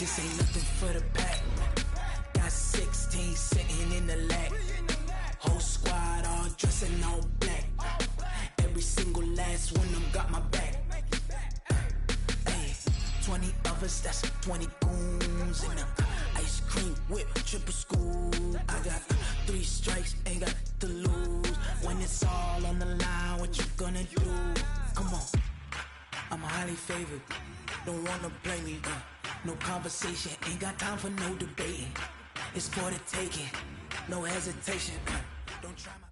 this ain't nothing for the pack. Got 16 sitting in the lap. Whole squad all dressing all black. Every single last one of them got my back. 20 of us, that's 20 goons in a ice cream whip, triple school. I got 3 strikes, ain't got to lose. When it's all on the line, what you gonna do? Come on, I'm highly favored. Don't wanna blame me, no conversation. Ain't got time for no debating. It's for the taking, no hesitation. Don't try my...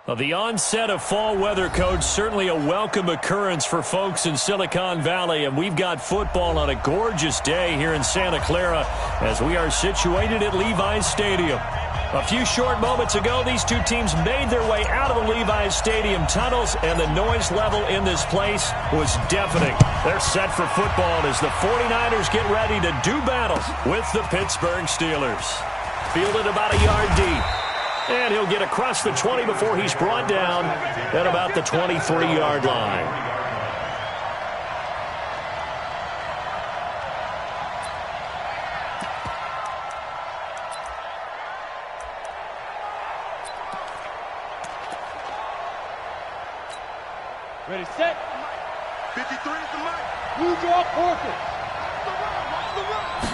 Well, the onset of fall weather, Coach, certainly a welcome occurrence for folks in Silicon Valley, and we've got football on a gorgeous day here in Santa Clara as we are situated at Levi's Stadium. A few short moments ago, these two teams made their way out of the Levi's Stadium tunnels, and the noise level in this place was deafening. They're set for football as the 49ers get ready to do battle with the Pittsburgh Steelers. Fielded about a yard deep. And he'll get across the 20 before he's brought down at about the 23-yard line. Ready, set. 53 is the mic. Blue draw, Porter.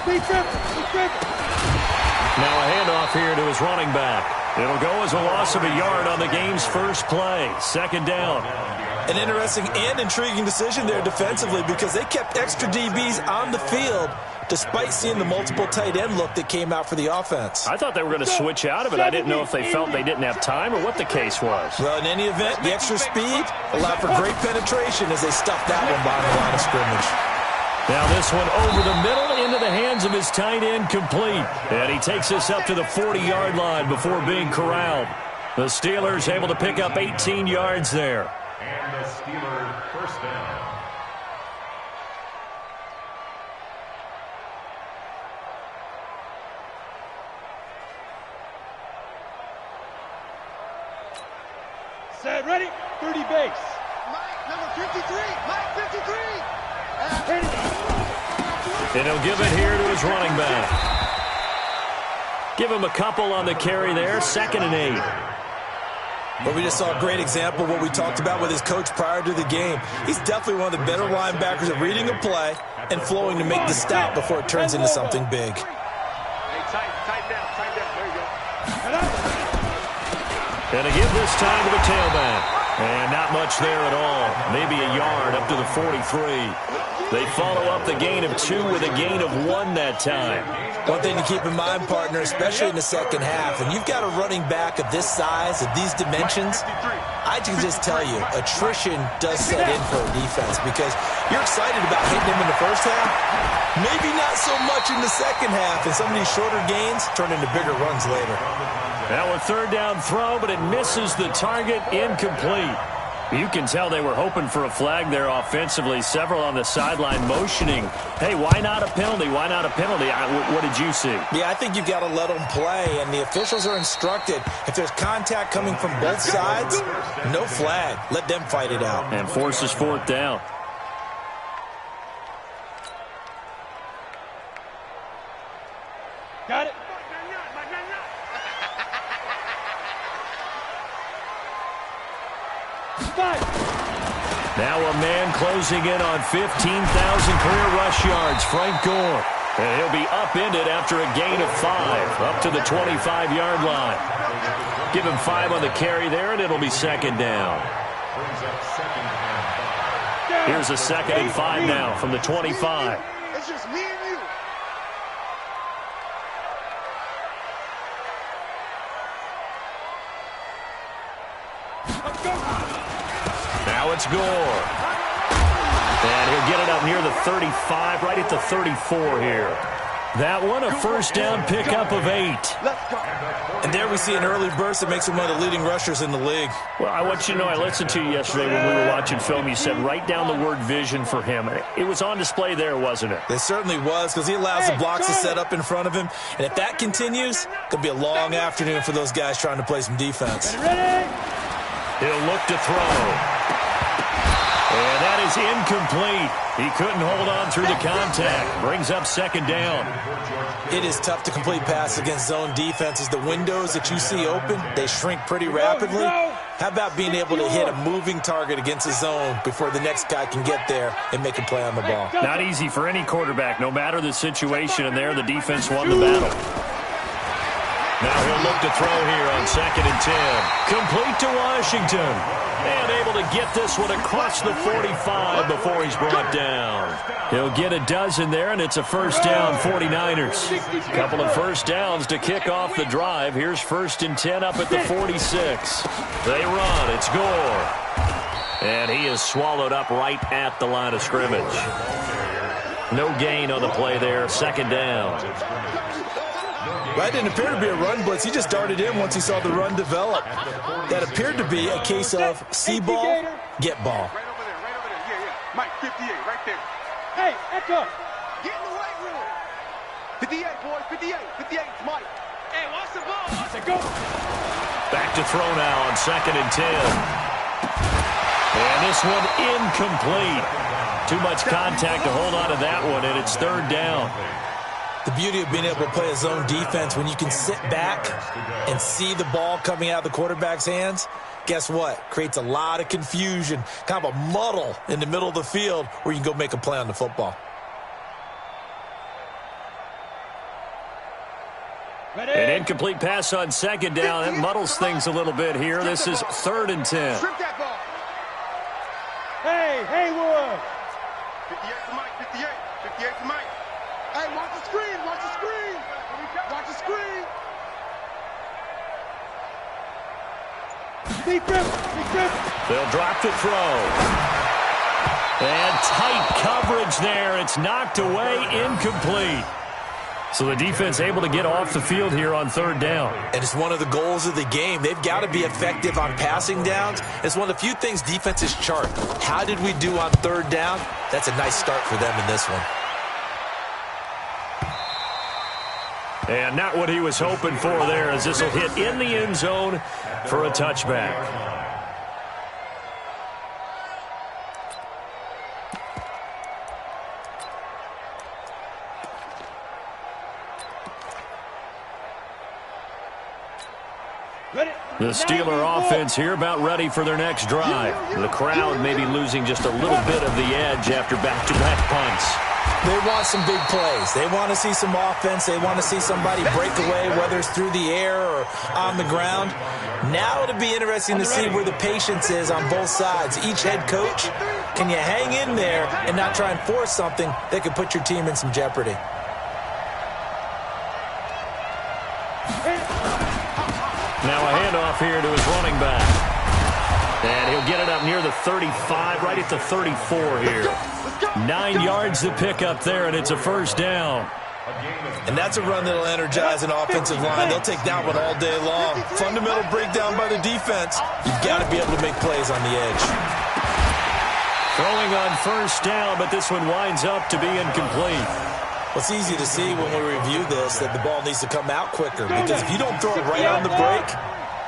Be careful. Now a handoff here to his running back. It'll go as a loss of a yard on the game's first play. Second down. An interesting and intriguing decision there defensively because they kept extra DBs on the field despite seeing the multiple tight end look that came out for the offense. I thought they were going to switch out of it. I didn't know if they felt they didn't have time or what the case was. Well, in any event, the extra speed allowed for great penetration as they stuffed that one behind the line of scrimmage. Now this one over the middle into the hands of his tight end, complete. And he takes us up to the 40-yard line before being corralled. The Steelers able to pick up 18 yards there. And the Steelers first down. Set, ready, 30 base. Mike, number 53. Mike, 53. And he'll give it here to his running back. Give him a couple on the carry there, 2nd and 8. But we just saw a great example of what we talked about with his coach prior to the game. He's definitely one of the better linebackers at reading a play and flowing to make the stop before it turns into something big. Hey, tight down. There you go. And a give this time to the tailback. And not much there at all. Maybe a yard up to the 43. They follow up the gain of 2 with a gain of 1 that time. One thing to keep in mind, partner, especially in the second half, when you've got a running back of this size, of these dimensions, I can just tell you, attrition does set in for a defense because you're excited about hitting him in the first half. Maybe not so much in the second half, and some of these shorter gains turn into bigger runs later. Now a 3rd down throw, but it misses the target, incomplete. You can tell they were hoping for a flag there offensively. Several on the sideline motioning. Hey, why not a penalty? Why not a penalty? What did you see? Yeah, I think you've got to let them play, and the officials are instructed. If there's contact coming from both sides, no flag. Let them fight it out. And forces 4th down. Got it. Now a man closing in on 15,000 career rush yards, Frank Gore. And he'll be upended after a gain of 5, up to the 25-yard line. Give him 5 on the carry there, and it'll be 2nd down. Here's a 2nd and 5 now from the 25. It's just me and you. Now it's Gore. And he'll get it up near the 35, right at the 34 here. That one, a 1st down pickup of 8. And there we see an early burst that makes him one of the leading rushers in the league. Well, I want you to know, I listened to you yesterday when we were watching film. You said write down the word vision for him. It was on display there, wasn't it? It certainly was, because he allows the blocks to set up in front of him. And if that continues, it could be a long afternoon for those guys trying to play some defense. He'll look to throw. And that is incomplete. He couldn't hold on through the contact. Brings up second down. It is tough to complete passes against zone defenses. The windows that you see open, they shrink pretty rapidly. How about being able to hit a moving target against a zone before the next guy can get there and make a play on the ball? Not easy for any quarterback, no matter the situation, and there the defense won the battle. Now he'll look to throw here on 2nd and 10. Complete to Washington. And able to get this one across the 45 before he's brought down. He'll get a dozen there, and it's a first down, 49ers. Couple of first downs to kick off the drive. Here's 1st and 10 up at the 46. They run. It's Gore. And he is swallowed up right at the line of scrimmage. No gain on the play there. 2nd down. That didn't appear to be a run blitz. He just darted in once he saw the run develop. That appeared to be a case of see ball, get ball. Right over there, right over there. Yeah. Mike, 58, right there. Hey, Echo. Get in the weight room. 58, boys, 58. 58, it's Mike. Hey, watch the ball. Watch it, go. Back to throw now on 2nd and 10. And this one incomplete. Too much contact to hold on to that one, and it's 3rd down. The beauty of being able to play a zone defense, when you can sit back and see the ball coming out of the quarterback's hands, guess what? Creates a lot of confusion, kind of a muddle in the middle of the field where you can go make a play on the football. An incomplete pass on 2nd down. That muddles things a little bit here. This is 3rd and 10. Strip that ball. Hey, Haywood. 58 for Mike, 58. 58 for Mike. Hey, watch the screen, watch the screen. Watch the screen. Deep grip. They'll drop to throw. And tight coverage there. It's knocked away, incomplete. So the defense able to get off the field here on 3rd down. And it's one of the goals of the game. They've got to be effective on passing downs. It's one of the few things defenses chart. How did we do on 3rd down? That's a nice start for them in this one. And not what he was hoping for there, as this will hit in the end zone for a touchback. The Steeler offense here about ready for their next drive. The crowd maybe losing just a little bit of the edge after back-to-back punts. They want some big plays. They want to see some offense. They want to see somebody break away, whether it's through the air or on the ground. Now it'll be interesting to see where the patience is on both sides. Each head coach, can you hang in there and not try and force something that could put your team in some jeopardy? Now a handoff here to his running back. And he'll get it up near the 35, right at the 34 here. 9 yards to pick up there, and it's a first down. And that's a run that'll energize an offensive line. They'll take that one all day long. Fundamental breakdown by the defense. You've got to be able to make plays on the edge. Throwing on first down, but this one winds up to be incomplete. Well, it's easy to see when we review this that the ball needs to come out quicker, because if you don't throw it right on the break,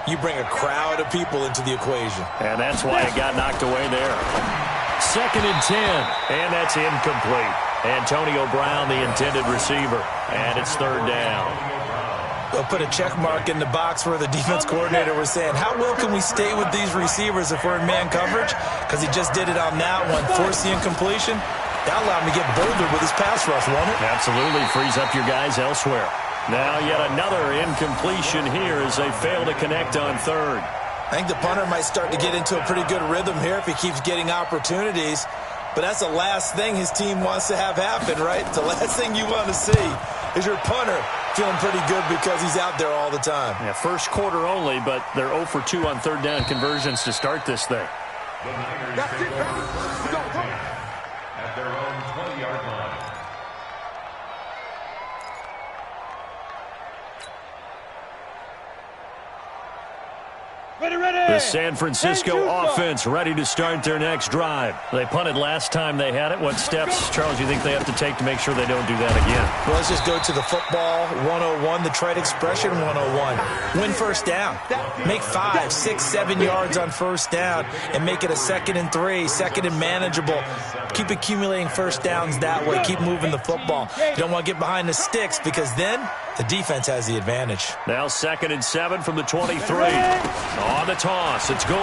you bring a crowd of people into the equation. And that's why it got knocked away there. 2nd and 10, and that's incomplete. Antonio Brown, the intended receiver, and it's 3rd down. They'll put a check mark in the box where the defense coordinator was saying, how well can we stay with these receivers if we're in man coverage? Because he just did it on that one, forced the incompletion. That allowed him to get bolder with his pass rush, won't it? Absolutely, frees up your guys elsewhere. Now yet another incompletion here as they fail to connect on 3rd. I think the punter might start to get into a pretty good rhythm here if he keeps getting opportunities. But that's the last thing his team wants to have happen, right? The last thing you want to see is your punter feeling pretty good because he's out there all the time. Yeah, first quarter only, but they're 0 for 2 on 3rd down conversions to start this thing. The Niners take their first down at their own 20-yard line. The San Francisco offense ready to start their next drive. They punted last time they had it. What steps, Charles, do you think they have to take to make sure they don't do that again? Well, let's just go to the football 101, the trade expression 101. Win first down. Make 5, 6, 7 yards on first down and make it a 2nd and 3, 2nd and manageable. Keep accumulating first downs that way. Keep moving the football. You don't want to get behind the sticks because then the defense has the advantage. Now 2nd and 7 from the 23. On the toss, it's Gore.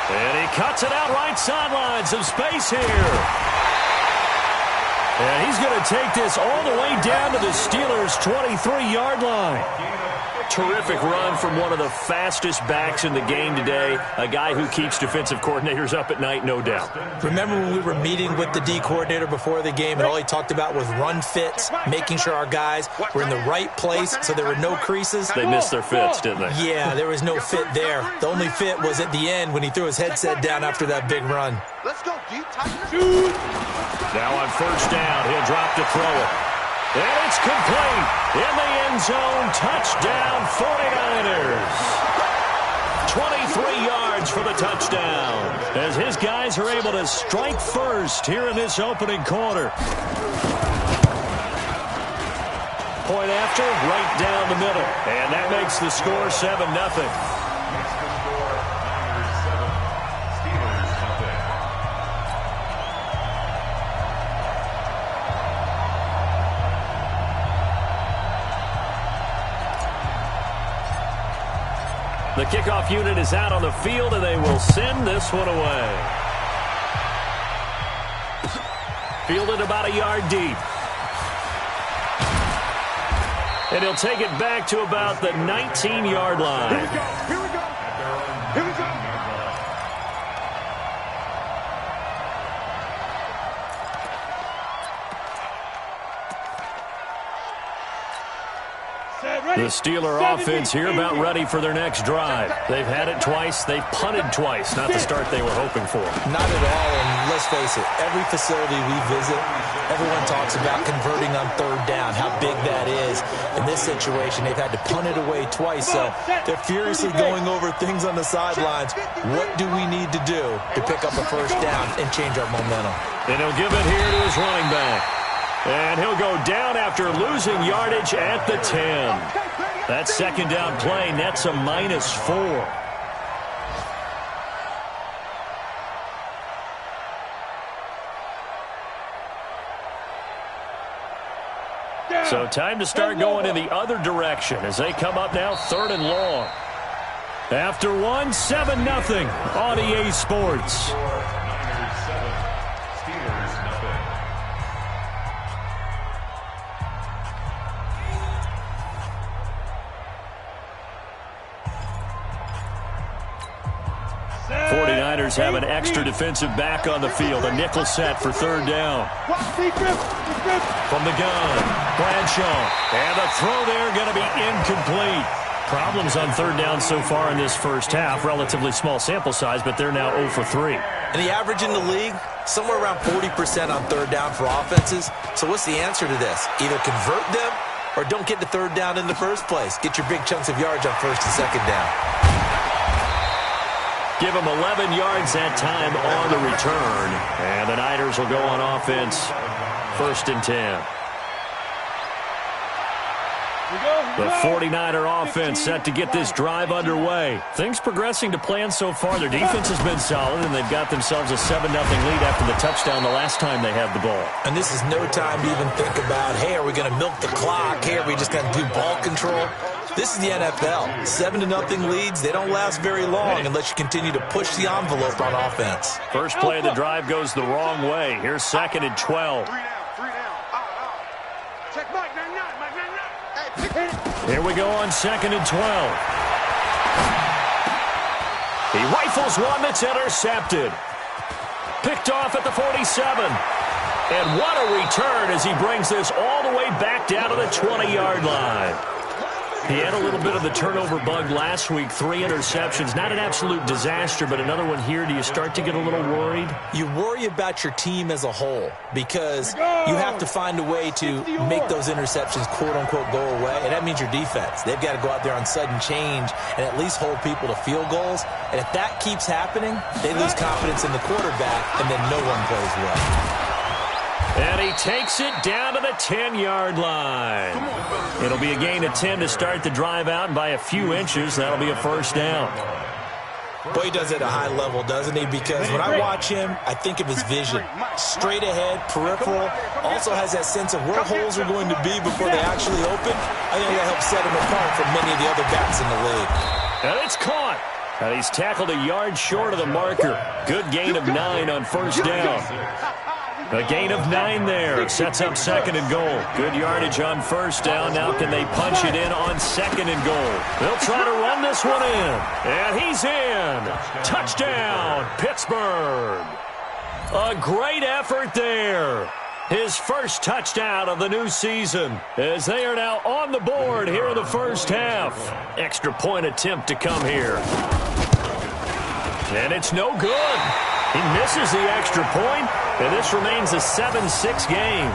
And he cuts it out right sideline. Some space here. And he's going to take this all the way down to the Steelers' 23-yard line. Terrific run from one of the fastest backs in the game today, a guy who keeps defensive coordinators up at night, no doubt. Remember when we were meeting with the D coordinator before the game, and all he talked about was run fits, making sure our guys were in the right place so there were no creases? They missed their fits, didn't they? Yeah, there was no fit there. The only fit was at the end when he threw his headset down after that big run. Let's go, D. Now on first down, he'll drop to throw it. And it's complete. In the end zone, touchdown 49ers. 23 yards for the touchdown as his guys are able to strike first here in this opening quarter. Point after, right down the middle. And that makes the score 7-0. The kickoff unit is out on the field, and they will send this one away. Fielded about a yard deep. And he'll take it back to about the 19-yard line. Here we go. Here we go. Here we go. The Steeler offense here about ready for their next drive. They've had it twice. They've punted twice. Not the start they were hoping for. Not at all, and let's face it, every facility we visit, everyone talks about converting on third down, how big that is. In this situation, they've had to punt it away twice, so they're furiously going over things on the sidelines. What do we need to do to pick up a first down and change our momentum? And he'll give it here to his running back. And he'll go down after losing yardage at the 10. That second down play nets a -4. So time to start going in the other direction as they come up now 3rd and long. After one, 7-0 on EA Sports. Have an extra defensive back on the field. A nickel set for 3rd down. From the gun, Bradshaw. And the throw there going to be incomplete. Problems on 3rd down so far in this first half. Relatively small sample size, but they're now 0 for 3. And the average in the league, somewhere around 40% on 3rd down for offenses. So what's the answer to this? Either convert them or don't get to 3rd down in the first place. Get your big chunks of yards on 1st and 2nd down. Give them 11 yards that time on the return. And the Niners will go on offense 1st and 10. The 49er offense set to get this drive underway. Things progressing to plan so far. Their defense has been solid, and they've got themselves a 7-0 lead after the touchdown the last time they had the ball. And this is no time to even think about, hey, are we going to milk the clock? Hey, are we just going to do ball control? This is the NFL. 7-0 leads, they don't last very long unless you continue to push the envelope on offense. First play of the drive goes the wrong way. Here's 2nd and 12. Check Mike, Here we go on 2nd and 12. He rifles one that's intercepted. Picked off at the 47. And what a return as he brings this all the way back down to the 20-yard line. He had a little bit of the turnover bug last week, 3 interceptions. Not an absolute disaster, but another one here. Do you start to get a little worried? You worry about your team as a whole because you have to find a way to make those interceptions, quote-unquote, go away, and that means your defense. They've got to go out there on sudden change and at least hold people to field goals, and if that keeps happening, they lose confidence in the quarterback, and then no one plays well. And he takes it down to the 10-yard line. It'll be a gain of 10 to start the drive out by a few inches. That'll be a first down. Boy, he does it at a high level, doesn't he? Because when I watch him, I think of his vision. Straight ahead, peripheral. Also has that sense of where holes are going to be before they actually open. I think that helps set him apart from many of the other backs in the league. And it's caught. And he's tackled a yard short of the marker. Good gain of 9 on first down. A gain of 9 there. Sets up 2nd and goal. Good yardage on first down. Now can they punch it in on 2nd and goal? They'll try to run this one in. And he's in. Touchdown, Pittsburgh. A great effort there. His first touchdown of the new season as they are now on the board here in the first half. Extra point attempt to come here. And it's no good. He misses the extra point, and this remains a 7-6 game.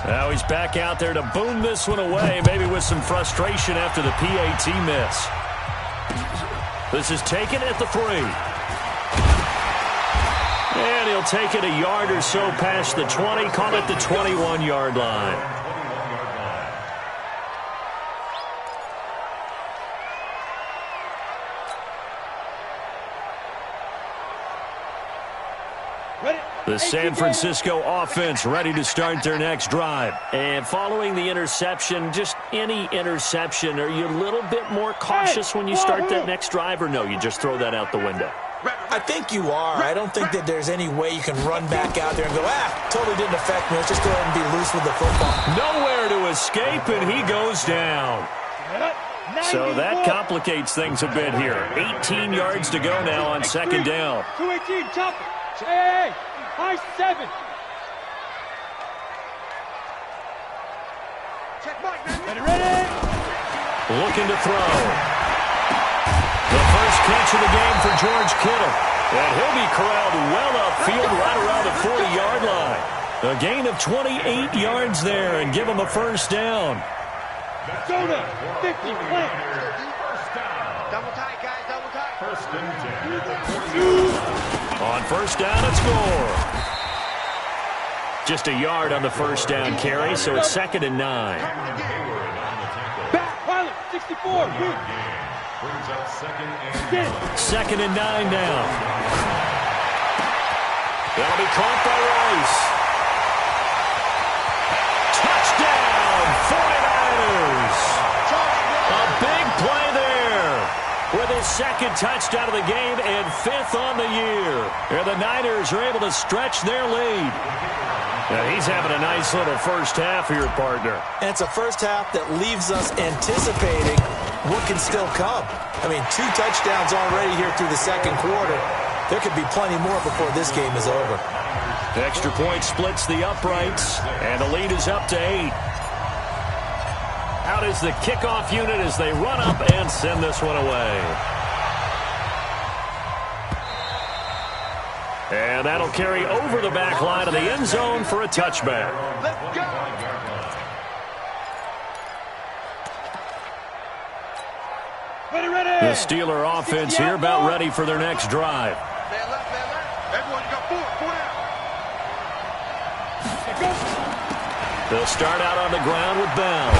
Now he's back out there to boom this one away, maybe with some frustration after the PAT miss. This is taken at the 3. And he'll take it a yard or so past the 20, call it the 21-yard line. The San Francisco offense ready to start their next drive. And following the interception, just any interception, are you a little bit more cautious when you start that next drive, or no, you just throw that out the window? I think you are. I don't think that there's any way you can run back out there and go, totally didn't affect me. Let's just go ahead and be loose with the football. Nowhere to escape, and he goes down. So that complicates things a bit here. 18 yards to go now on 2nd down. 218, chop it. Hey, high 7. Ready? Looking to throw. The first catch of the game for George Kittle. And he'll be corralled well upfield right around the 40-yard line. A gain of 28 yards there and give him a first down. Zona, 50, plant. Double tight, guys, double tight. First and 10. On first down, it's Gore. Just a yard on the first down carry, so it's 2nd and 9. Back, pilot, 64. Brings up 2nd and 2nd and 9 now. That'll be caught by Rice. Touchdown, 49ers. A big play there with his 2nd touchdown of the game and 5th on the year. And the Niners are able to stretch their lead. And he's having a nice little first half here, partner. And it's a first half that leaves us anticipating what can still come. I mean, 2 touchdowns already here through the 2nd quarter. There could be plenty more before this game is over. The extra point splits the uprights, and the lead is up to 8. Out is the kickoff unit as they run up and send this one away. And that'll carry over the back line of the end zone for a touchback. Let's go. The Steeler offense here about ready for their next drive. Man left, man left. Everyone, you got 4 down. They'll start out on the ground with Bell.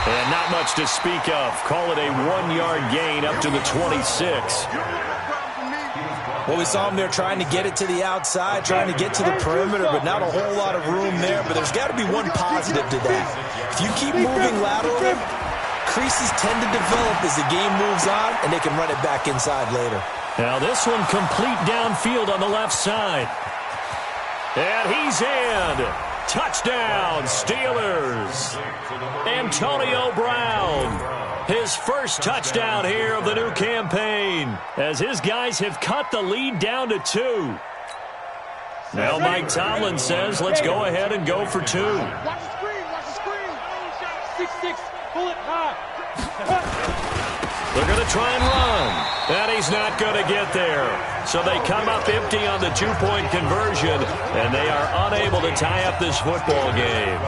And not much to speak of. Call it a 1-yard gain up to the 26. Well, we saw him there trying to get it to the outside, trying to get to the perimeter, but not a whole lot of room there. But there's got to be one positive to that. If you keep moving laterally, creases tend to develop as the game moves on, and they can run it back inside later. Now this one complete downfield on the left side. And he's in. Touchdown, Steelers. Antonio Brown, his first touchdown here of the new campaign, as his guys have cut the lead down to 2. Now Mike Tomlin says, let's go ahead and go for 2. Watch the screen, watch the screen. 6-6, pull it high. They're going to try and run. And he's not going to get there. So they come up empty on the 2-point conversion, and they are unable to tie up this football game.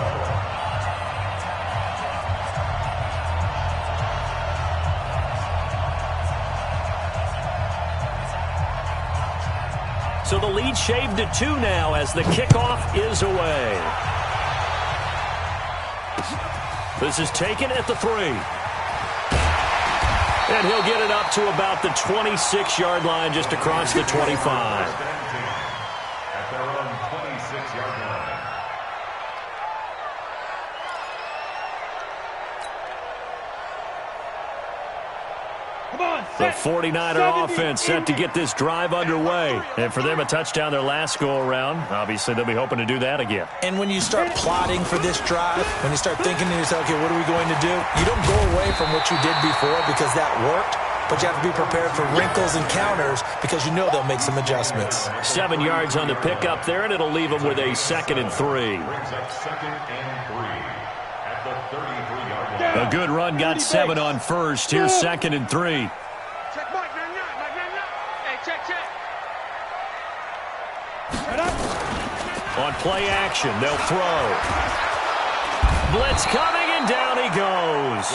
So the lead shaved to 2 now as the kickoff is away. This is taken at the 3. And he'll get it up to about the 26-yard line, just across the 25. At their own 26-yard line. The 49er offense set to get this drive underway. And for them, a touchdown their last go-around. Obviously, they'll be hoping to do that again. And when you start plotting for this drive, when you start thinking to yourself, okay, what are we going to do? You don't go away from what you did before because that worked, but you have to be prepared for wrinkles and counters because you know they'll make some adjustments. 7 yards on the pickup there, and it'll leave them with a 2nd and 3. Brings up 2nd and 3 at the 33-yard line. A good run got 7 on first. Here's 2nd and 3. Check Mike, man, hey, check. On play action, they'll throw. Blitz coming, and down he goes.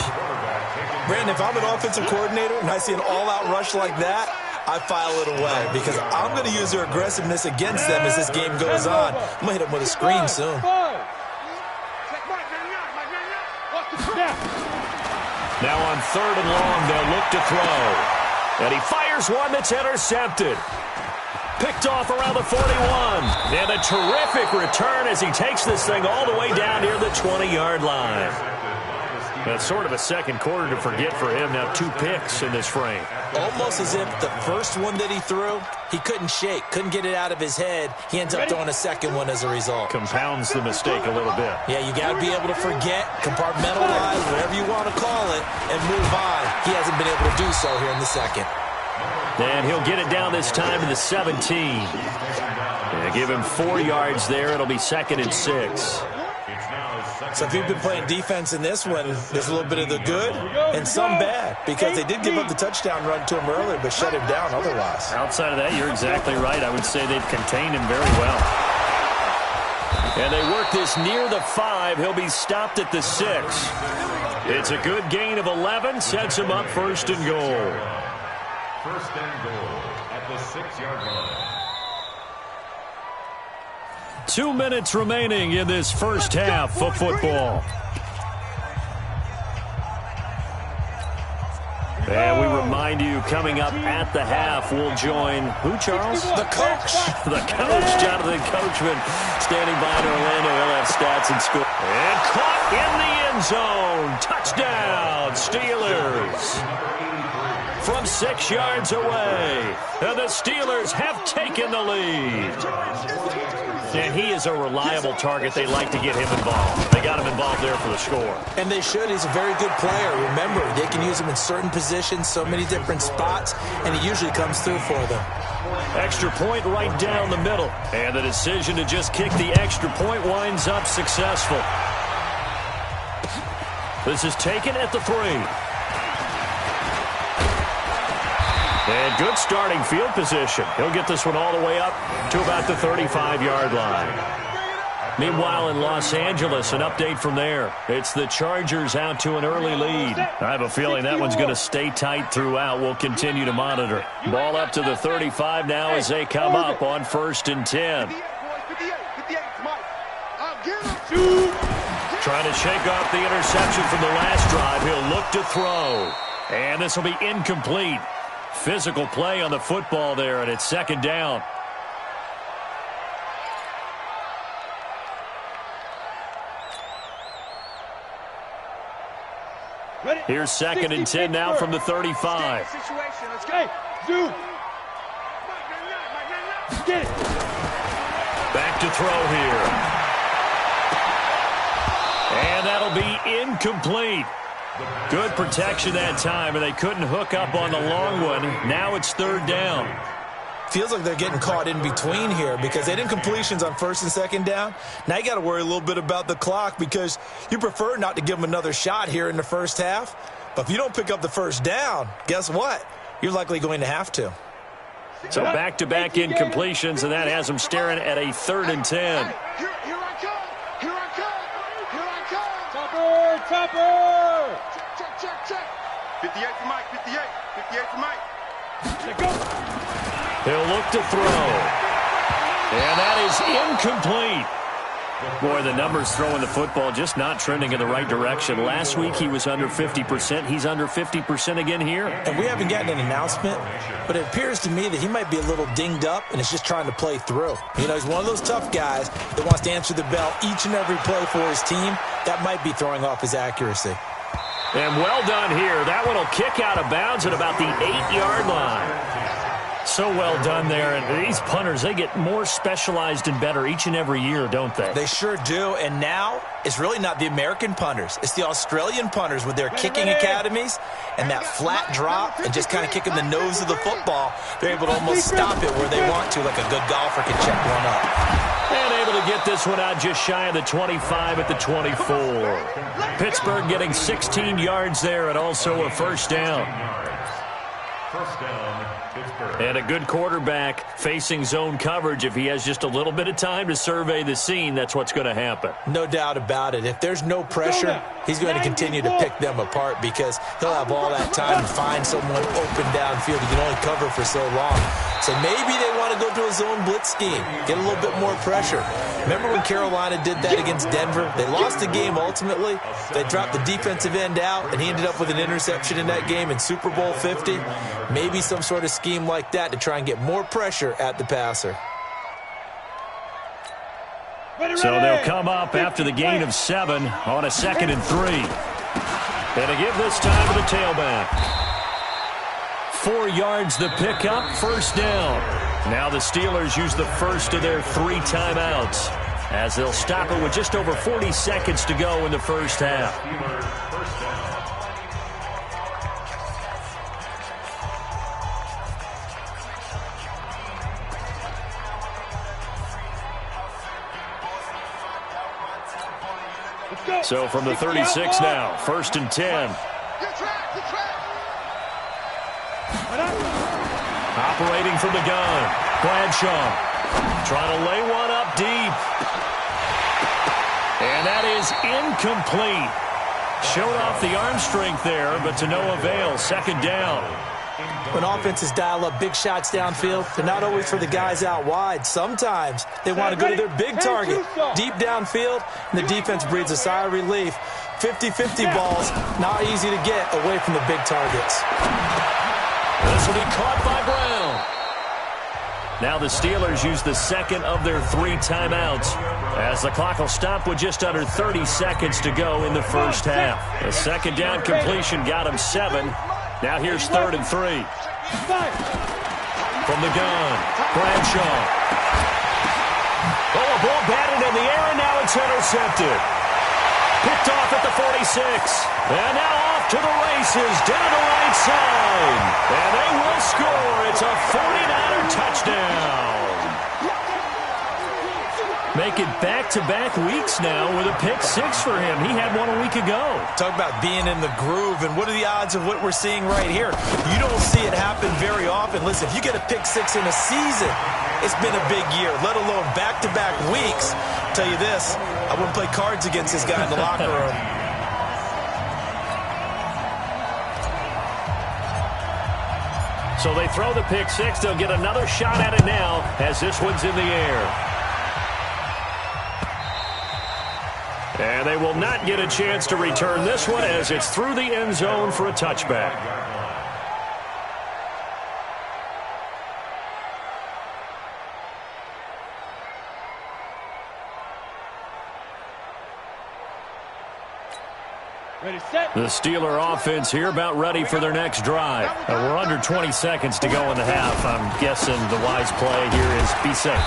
Brandon, if I'm an offensive coordinator and I see an all-out rush like that, I file it away because I'm going to use their aggressiveness against them as this game goes on. I'm going to hit them with a screen soon. Now on 3rd and long, they'll look to throw. And he fires one that's intercepted. Picked off around the 41. And a terrific return as he takes this thing all the way down near the 20-yard line. That's sort of a second quarter to forget for him. Now 2 picks in this frame. Almost as if the first one that he threw, he couldn't shake, couldn't get it out of his head. He ends up throwing a second one as a result. Compounds the mistake a little bit. Yeah, you got to be able to forget, compartmentalize, whatever you want to call it, and move on. He hasn't been able to do so here in the second. And he'll get it down this time to the 17. Yeah, give him 4 yards there. It'll be 2nd and 6. So if you've been playing defense in this one, there's a little bit of the good and some bad because they did give up the touchdown run to him earlier but shut him down otherwise. Outside of that, you're exactly right. I would say they've contained him very well. And they work this near the 5. He'll be stopped at the 6. It's a good gain of 11. Sets him up 1st and goal. 1st and goal at the 6-yard line. 2 minutes remaining in this first half of football. And we remind you, coming up at the half, we'll join who, Charles? The coach. The coach, Jonathan Coachman, standing by in Orlando. He'll have stats and score. And caught in the end zone. Touchdown, Steelers. From 6 yards away. And the Steelers have taken the lead. And he is a reliable target. They like to get him involved. They got him involved there for the score. And they should. He's a very good player. Remember, they can use him in certain positions, so many different spots, and he usually comes through for them. Extra point right down the middle. And the decision to just kick the extra point winds up successful. This is taken at the 3. And good starting field position. He'll get this one all the way up to about the 35-yard line. Meanwhile, in Los Angeles, an update from there. It's the Chargers out to an early lead. I have a feeling that one's going to stay tight throughout. We'll continue to monitor. Ball up to the 35 now as they come up on 1st and 10. Trying to shake off the interception from the last drive. He'll look to throw. And this will be incomplete. Physical play on the football there, and it's 2nd down. Here's 2nd and 10 now from the 35. Back to throw here. And that'll be incomplete. Good protection that time, and they couldn't hook up on the long one. Now it's third down. Feels like they're getting caught in between here because they didn't completions on first and second down. Now you got to worry a little bit about the clock because you prefer not to give them another shot here in the first half. But if you don't pick up the first down, guess what? You're likely going to have to. So back-to-back incompletions, and that has them staring at a 3rd and 10. Here I come. Here I come. Here I come. Topper! Check. 58 for Mike. 58 for Mike. Let go. He'll look to throw. And that is incomplete. Boy, the numbers throwing the football just not trending in the right direction. Last week he was under 50%. He's under 50% again here. And we haven't gotten an announcement, but it appears to me that he might be a little dinged up and is just trying to play through. You know, he's one of those tough guys that wants to answer the bell each and every play for his team. That might be throwing off his accuracy. And well done here. That one will kick out of bounds at about the 8-yard line. So well done there. And these punters, they get more specialized and better each and every year, don't they? They sure do. And now it's really not the American punters. It's the Australian punters with their kicking academies and that flat drop and just kind of kicking the nose of the football. They're able to almost stop it where they want to, like a good golfer can check one up. And able to get this one out just shy of the 25 at the 24. Pittsburgh getting 16 yards there and also a first down. First down, Pittsburgh. And a good quarterback facing zone coverage. If he has just a little bit of time to survey the scene, that's what's going to happen. No doubt about it. If there's no pressure, he's going to continue to pick them apart because he'll have all that time to find someone open downfield. He can only cover for so long. So maybe they want to go to a zone blitz scheme, get a little bit more pressure. Remember when Carolina did that against Denver? They lost the game ultimately. They dropped the defensive end out, and he ended up with an interception in that game in Super Bowl 50. Maybe some sort of scheme like that to try and get more pressure at the passer. So they'll come up after the gain of 7 on a 2nd and 3. And to give this time to the tailback. 4 yards the pickup, first down. Now the Steelers use the first of their 3 timeouts as they'll stop it with just over 40 seconds to go in the first half. So from the 36 now, 1st and 10. Operating from the gun, Bradshaw trying to lay one up deep. And that is incomplete. Showed off the arm strength there, but to no avail. 2nd down. When offenses dial up big shots downfield, they're not always for the guys out wide. Sometimes they want to go to their big target, deep downfield, and the defense breathes a sigh of relief. 50-50 balls, not easy to get away from the big targets. This will be caught by Brown. Now the Steelers use the 2nd of their 3 timeouts as the clock will stop with just under 30 seconds to go in the first half. The 2nd down completion got him 7. Now here's 3rd and 3. From the gun, Bradshaw. Oh, a ball batted in the air, and now it's intercepted. Picked off at the 46. And now off to the races, down the right side. And they will score. It's a 49er touchdown. Make it back-to-back weeks now with a pick 6 for him. He had one a week ago. Talk about being in the groove, and what are the odds of what we're seeing right here? You don't see it happen very often. Listen, if you get a pick 6 in a season, it's been a big year, let alone back-to-back weeks. I'll tell you this, I wouldn't play cards against this guy in the locker room. So they throw the pick 6. They'll get another shot at it now as this one's in the air. And they will not get a chance to return this one as it's through the end zone for a touchback. Ready, set. The Steeler offense here about ready for their next drive. We're under 20 seconds to go in the half. I'm guessing the wise play here is be safe.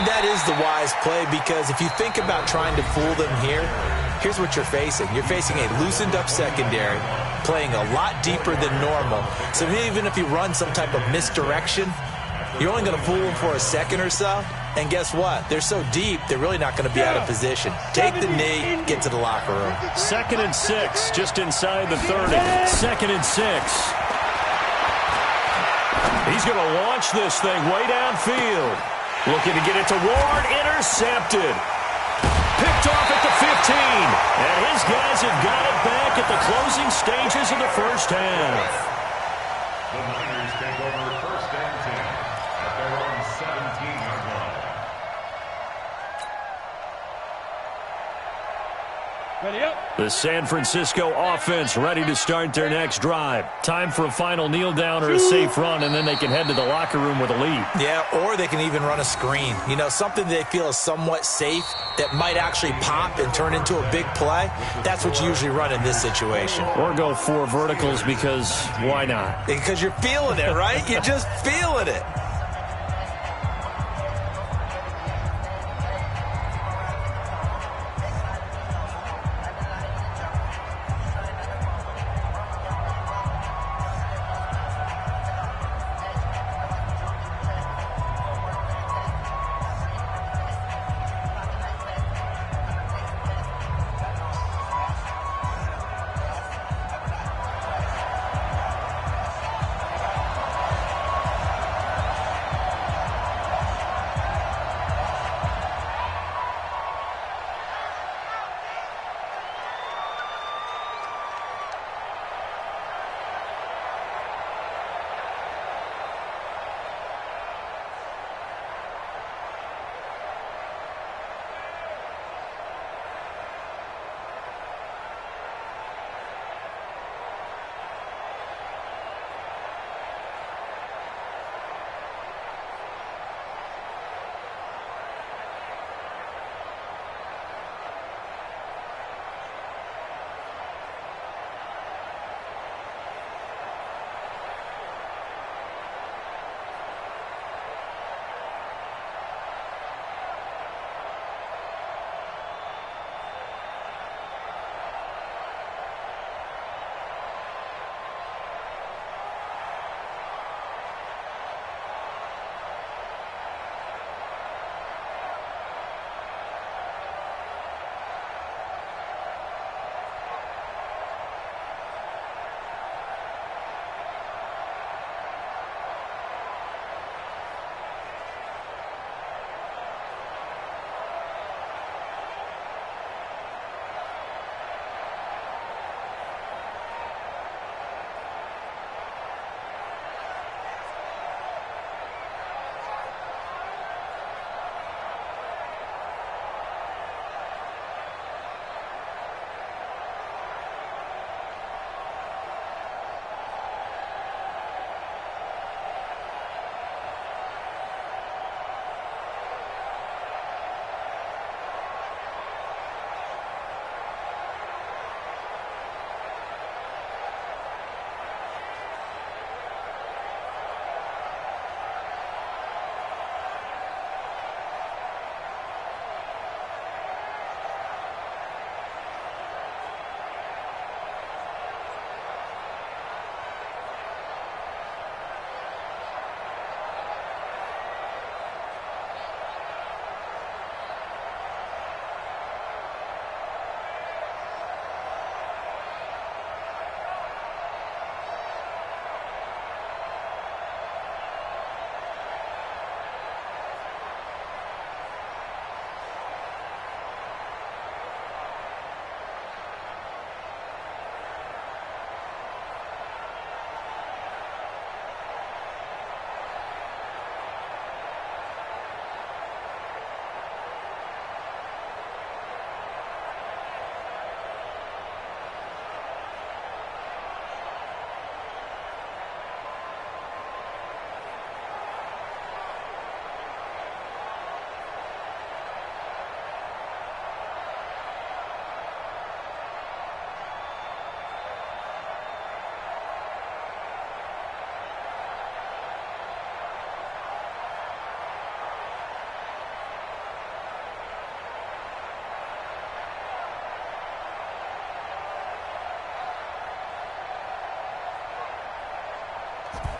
That is the wise play because if you think about trying to fool them here, here's what you're facing. You're facing a loosened-up secondary, playing a lot deeper than normal. So even if you run some type of misdirection, you're only going to fool them for a second or so. And guess what? They're so deep, they're really not going to be out of position. Take the knee, get to the locker room. 2nd and 6, just inside the 30. 2nd and 6. He's going to launch this thing way downfield. Looking to get it to Ward. Intercepted. Picked off at the 15. And his guys have got it back at the closing stages of the first half. The Niners take over 1st and 10 at their own 17-yard line. Ready up. The San Francisco offense ready to start their next drive. Time for a final kneel down or a safe run, and then they can head to the locker room with a lead. Yeah, or they can even run a screen. You know, something they feel is somewhat safe that might actually pop and turn into a big play. That's what you usually run in this situation. Or go 4 verticals because why not? Because you're feeling it, right? You're just feeling it.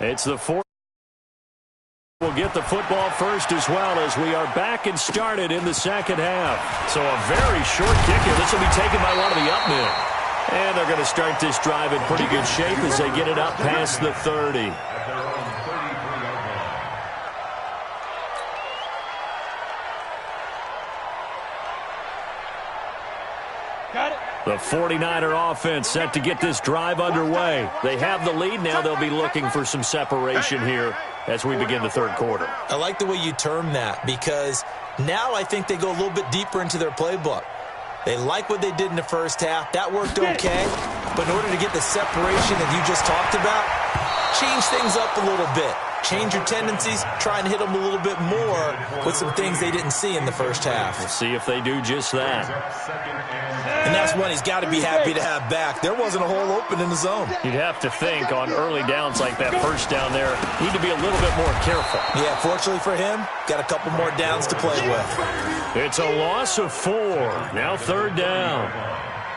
It's the fourth. We'll get the football first as well as we are back and started in the second half. So a very short kick here. This will be taken by one of the up men. And they're going to start this drive in pretty good shape as they get it up past the 30. Got it. The 49er offense set to get this drive underway. They have the lead. Now they'll be looking for some separation here as we begin the third quarter. I like the way you term that because now I think they go a little bit deeper into their playbook. They like what they did in the first half. That worked okay. But in order to get the separation that you just talked about, change things up a little bit. Change your tendencies, try and hit them a little bit more with some things they didn't see in the first half. We'll see if they do just that. And that's one he's got to be happy to have back. There wasn't a hole open in the zone. You'd have to think on early downs like that first down there, need to be a little bit more careful. Yeah, fortunately for him, got a couple more downs to play with. It's a loss of 4. Now third down.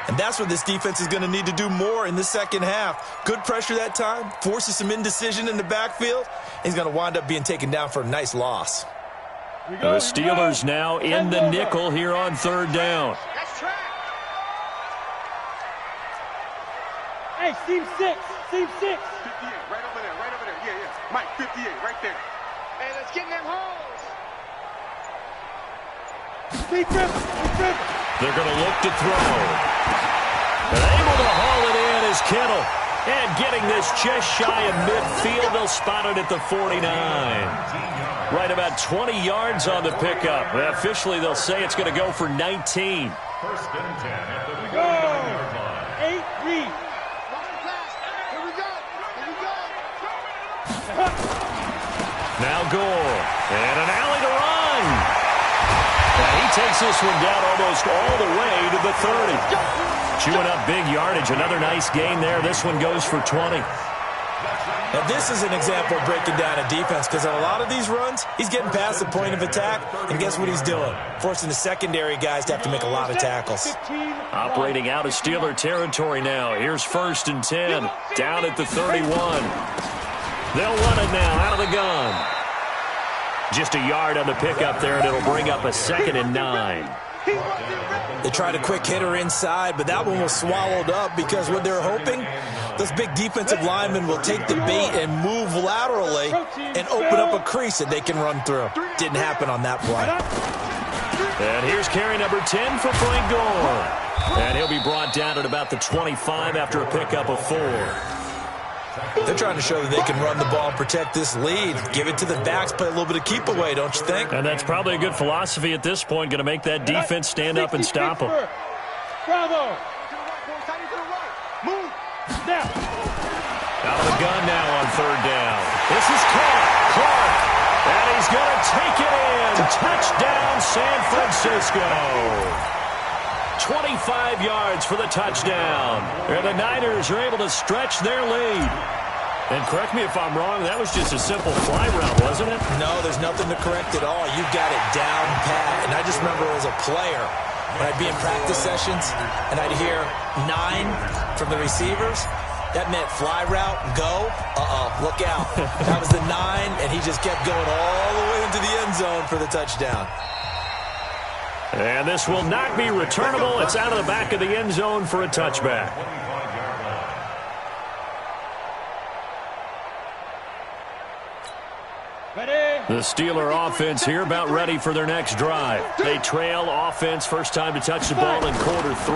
And that's what this defense is going to need to do more in the second half. Good pressure that time, forces some indecision in the backfield. He's going to wind up being taken down for a nice loss. The Steelers now in the nickel here on third down. Hey, seam 6. Seam 6. 58, right over there. Yeah. Mike, 58, right there. Hey, let's get in them holes. Keep dribbling. They're going to look to throw. And able to haul it in is Kittle. And getting this just shy of midfield, they'll spot it at the 49. Right about 20 yards on the pickup. Well, officially, they'll say it's going to go for 19. First and 10 at the Go. 49-yard line. 8 read. Here we go. Now Gore. And an alley to run. And he takes this one down almost all the way to the 30. Chewing up big yardage. Another nice gain there. This one goes for 20. Now, this is an example of breaking down a defense because on a lot of these runs, he's getting past the point of attack, and guess what he's doing? Forcing the secondary guys to have to make a lot of tackles. Operating out of Steeler territory now. Here's first and 10. Down at the 31. They'll run it now out of the gun. Just a yard on the pickup there, and it'll bring up a 2nd and 9. They tried a quick hitter inside, but that one was swallowed up because what they're hoping, those big defensive linemen will take the bait and move laterally and open up a crease that they can run through. Didn't happen on that play. And here's carry number 10 for Frank Gore. And he'll be brought down at about the 25 after a pickup of 4. They're trying to show that they can run the ball and protect this lead. Give it to the backs, play a little bit of keep away, don't you think? And that's probably a good philosophy at this point, going to make that defense stand up and stop them. Bravo. Move. Now. Out of the gun now on third down. This is Clark. And he's going to take it in. Touchdown, San Francisco. 25 yards for the touchdown. And the Niners are able to stretch their lead. And correct me if I'm wrong, that was just a simple fly route, wasn't it? No, there's nothing to correct at all. You've got it down pat. And I just remember as a player, when I'd be in practice sessions and I'd hear 9 from the receivers, that meant fly route, go, look out. That was the 9, and he just kept going all the way into the end zone for the touchdown. And this will not be returnable. It's out of the back of the end zone for a touchback. The Steeler offense here about ready for their next drive. They trail offense, first time to touch the ball in quarter 3,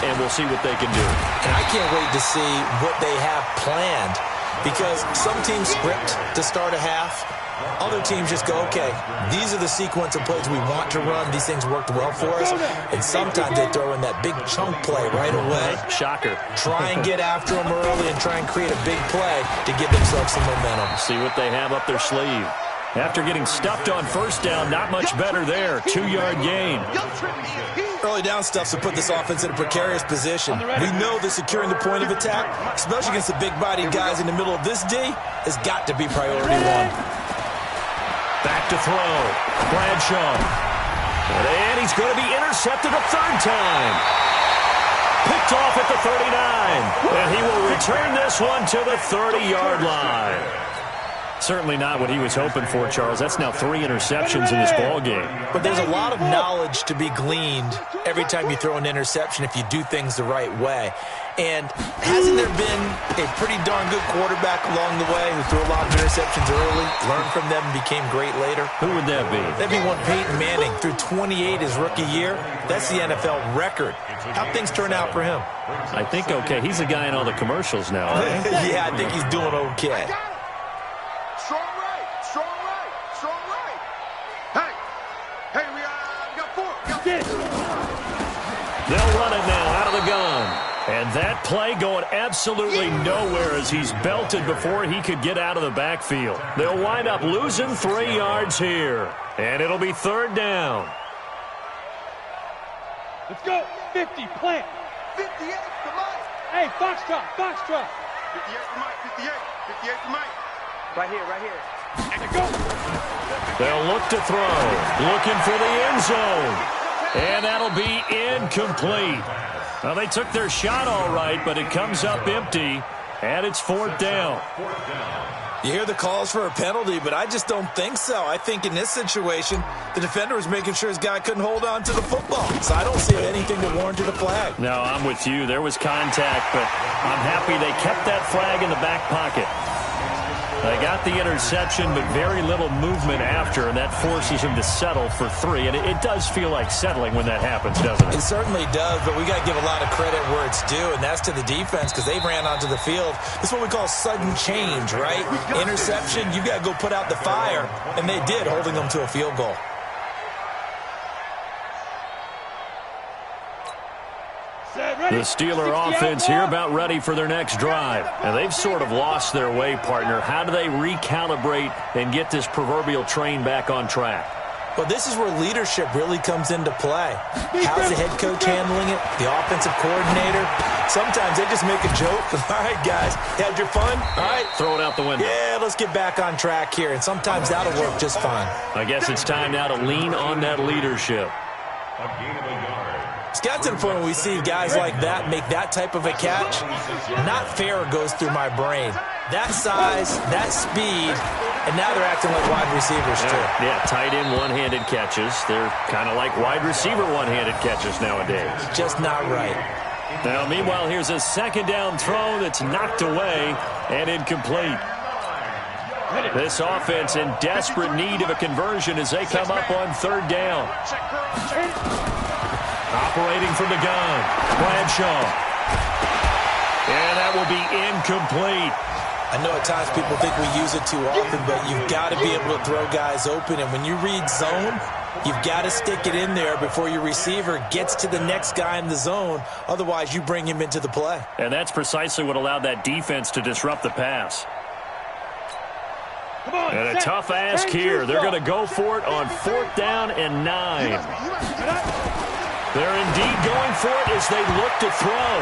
and we'll see what they can do. And I can't wait to see what they have planned because some teams script to start a half. Other teams just go, okay, these are the sequence of plays we want to run. These things worked well for us. And sometimes they throw in that big chunk play right away. Shocker. Try and get after them early and try and create a big play to give themselves some momentum. See what they have up their sleeve. After getting stuffed on first down, not much better there. 2-yard gain. Early down stuffs will put this offense in a precarious position. We know that securing the point of attack, especially against the big-bodied guys in the middle of this D, has got to be priority 1. Back to throw. Bradshaw. And he's going to be intercepted a 3rd time. Picked off at the 39. And he will return this one to the 30-yard line. certainly not what he was hoping for, Charles. That's now 3 interceptions in this ball game. But there's a lot of knowledge to be gleaned every time you throw an interception if you do things the right way. And hasn't there been a pretty darn good quarterback along the way who threw a lot of interceptions early, learned from them, and became great later? Who would that be? That'd be one Peyton Manning. Threw 28 his rookie year. That's the NFL record. How'd things turn out for him? I think okay. He's the guy in all the commercials now. Yeah, I think he's doing okay. Strong right, strong right, strong right. Hey, we got 4. They'll run it now out of the gun. And that play going absolutely nowhere as he's belted before he could get out of the backfield. They'll wind up losing 3 yards here. And it'll be 3rd down. Let's go. 50, plant. 58 to Mike. Hey, foxtrot, foxtrot. 58 to Mike, 58. 58 to Mike. Right here. And go. They'll look to throw. Looking for the end zone. And that'll be incomplete. Well, they took their shot all right, but it comes up empty, and it's 4th down. You hear the calls for a penalty, but I just don't think so. I think in this situation, the defender was making sure his guy couldn't hold on to the football. So I don't see anything that warranted a flag. No, I'm with you. There was contact, but I'm happy they kept that flag in the back pocket. They got the interception, but very little movement after, and that forces him to settle for 3. And it does feel like settling when that happens, doesn't it? It certainly does, but we got to give a lot of credit where it's due, and that's to the defense because they ran onto the field. This is what we call sudden change, right? Interception, you got to go put out the fire, and they did, holding them to a field goal. The Steeler offense here about ready for their next drive. And they've sort of lost their way, partner. How do they recalibrate and get this proverbial train back on track? Well, this is where leadership really comes into play. How's the head coach handling it? The offensive coordinator? Sometimes they just make a joke. All right, guys, had your fun? All right. Throw it out the window. Yeah, let's get back on track here. And sometimes that'll work just fine. I guess it's time now to lean on that leadership. A gain of a yard. It's got to the point where we see guys like that make that type of a catch. Not fair goes through my brain. That size, that speed, and now they're acting like wide receivers too. Yeah, tight end one-handed catches. They're kind of like wide receiver one-handed catches nowadays. Just not right. Now, meanwhile, here's a 2nd down throw that's knocked away and incomplete. This offense in desperate need of a conversion as they come up on 3rd down. Operating from the gun, Bradshaw. And that will be incomplete. I know at times people think we use it too often, but you've got to be able to throw guys open. And when you read zone, you've got to stick it in there before your receiver gets to the next guy in the zone. Otherwise, you bring him into the play. And that's precisely what allowed that defense to disrupt the pass. And a tough ask here. They're going to go for it on 4th down and 9. They're indeed going for it as they look to throw.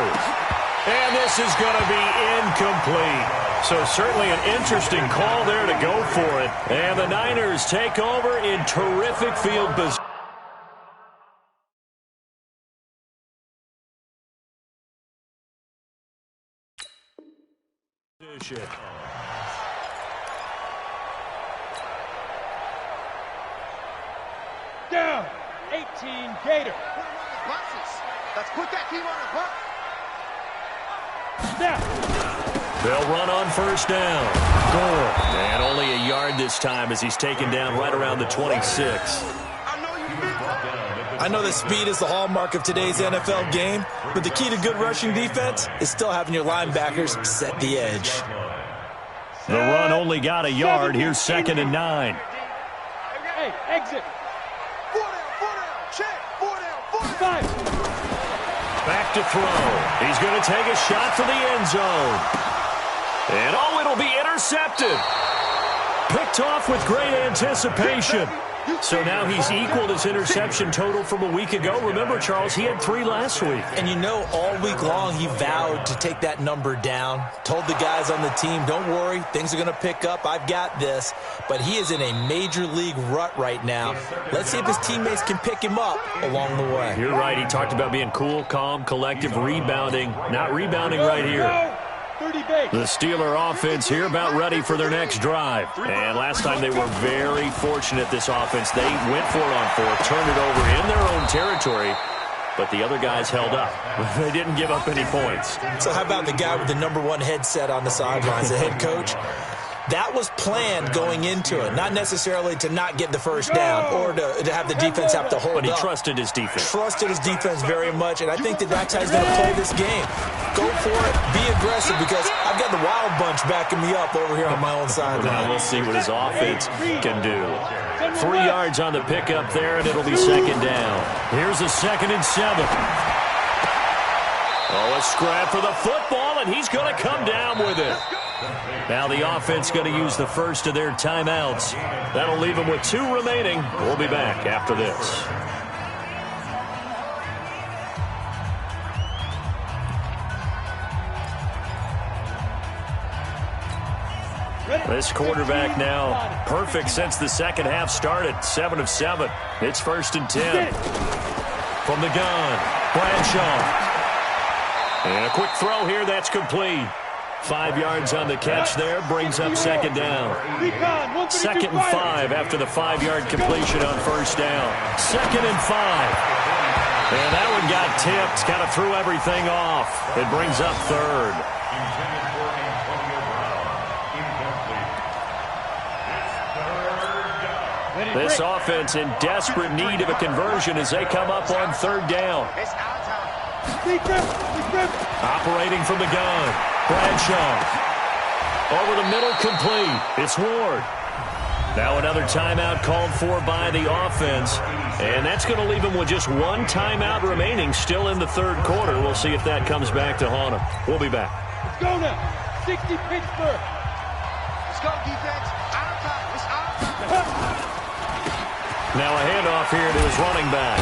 And this is going to be incomplete. So certainly an interesting call there to go for it. And the Niners take over in terrific field position. Down. 18 Gator. Let's put that team on the bus. Snap. They'll run on 1st down. Gore. And only a yard this time as he's taken down right around the 26. I know that speed is the hallmark of today's NFL game, but the key to good rushing defense is still having your linebackers set the edge. The run only got a yard. Here's 2nd and 9. Hey, exit. 4 down, check. 4 down. 5. Back to throw. He's going to take a shot for the end zone. And it'll be intercepted. Picked off with great anticipation. So now he's equaled his interception total from a week ago. Remember, Charles, he had 3 last week. And you know, all week long he vowed to take that number down. Told the guys on the team, don't worry, things are going to pick up. I've got this. But he is in a major league rut right now. Let's see if his teammates can pick him up along the way. You're right. He talked about being cool, calm, collective, rebounding. Not rebounding right here. The Steeler offense here about ready for their next drive. And last time they were very fortunate, this offense. They went for it on fourth, turned it over in their own territory, but the other guys held up. They didn't give up any points. So how about the guy with the #1 headset on the sidelines, the head coach? That was planned going into it, not necessarily to not get the first down or to have the defense have to hold up. But he trusted his defense. Trusted his defense very much, and I think that's how he's going to play this game. Go for it, be aggressive, because I've got the Wild Bunch backing me up over here on my own sideline. Now we'll see what his offense can do. 3 yards on the pickup there, and it'll be second down. Here's a 2nd and 7. Oh, a scrap for the football, and he's going to come down with it. Now the offense going to use the first of their timeouts. That'll leave them with 2 remaining. We'll be back after this. This quarterback now perfect since the second half started. 7 of 7. It's 1st and 10. From the gun, Bradshaw. And a quick throw here, that's complete. 5 yards on the catch there, brings up second down. 2nd and 5 after the 5-yard completion on first down. 2nd and 5. And that one got tipped, kind of threw everything off. It brings up 3rd. This offense in desperate need of a conversion as they come up on 3rd down. Operating from the gun, Bradshaw. Over the middle, complete. It's Ward. Now another timeout called for by the offense. And that's going to leave them with just 1 timeout remaining still in the 3rd quarter. We'll see if that comes back to haunt them. We'll be back. Let's go now. 60 Pittsburgh. Let's go, defense. Out of time. It's out of time. Now a handoff here to his running back.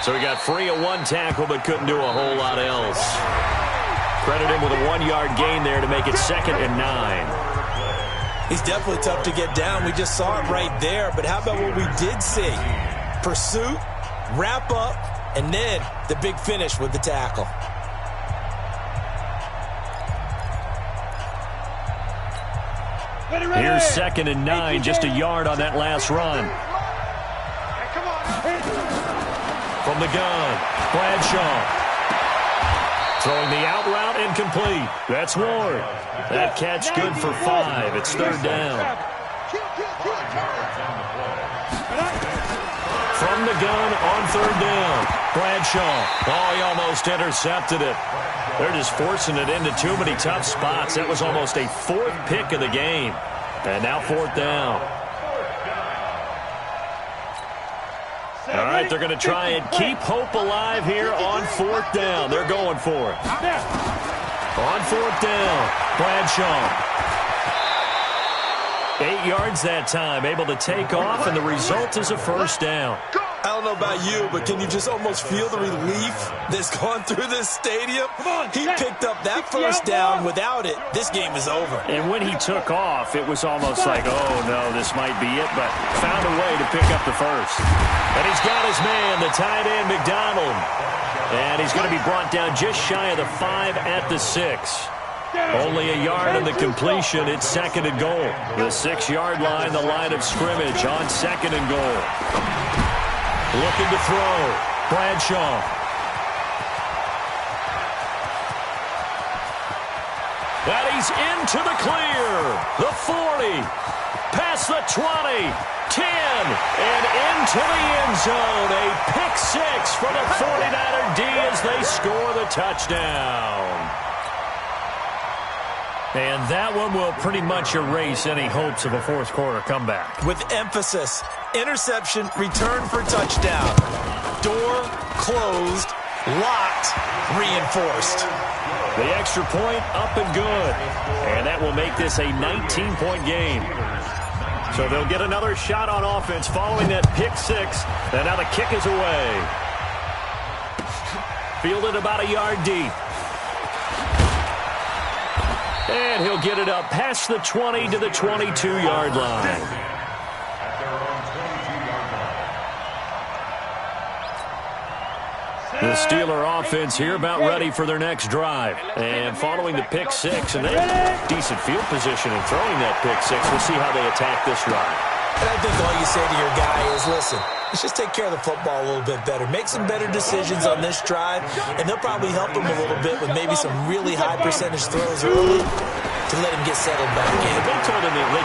So he got free of 1 tackle but couldn't do a whole lot else. Credit him with a 1-yard gain there to make it 2nd and 9. He's definitely tough to get down. We just saw it right there. But how about what we did see? Pursuit, wrap up, and then the big finish with the tackle. Here's 2nd and 9, just a yard on that last run. From the gun, Bradshaw. Throwing the out route, incomplete. That's Ward. That catch good for 5. It's 3rd down. From the gun on 3rd down, Bradshaw. Oh, he almost intercepted it. They're just forcing it into too many tough spots. That was almost a 4th pick of the game. And now 4th down. All right, they're going to try and keep hope alive here on 4th down. They're going for it. On 4th down, Bradshaw. 8 yards that time, able to take off, and the result is a 1st down. I don't know about you, but can you just almost feel the relief that's gone through this stadium? He picked up that 1st down. Without it, this game is over. And when he took off, it was almost like, oh, no, this might be it, but found a way to pick up the 1st. And he's got his man, the tight end, McDonald. And he's going to be brought down just shy of the 5 at the 6. Only a yard on the completion. It's 2nd and goal. The 6-yard line, the line of scrimmage on 2nd and goal. Looking to throw. Bradshaw. And he's into the clear. The 40. Past the 20. 10. And into the end zone. A pick 6 for the 49er D as they score the touchdown. And that one will pretty much erase any hopes of a 4th quarter comeback. With emphasis, interception, return for touchdown. Door closed, locked, reinforced. The extra point up and good. And that will make this a 19-point game. So they'll get another shot on offense following that pick 6. And now the kick is away. Fielded about a yard deep. And he'll get it up past the 20 to the 22-yard line. The Steeler offense here about ready for their next drive. And following the pick six, and they have decent field position in throwing that pick six. We'll see how they attack this drive. And I think all you say to your guy is, listen, let's just take care of the football a little bit better. Make some better decisions on this drive, and they'll probably help him a little bit with maybe some really high percentage throws early to let him get settled back in. They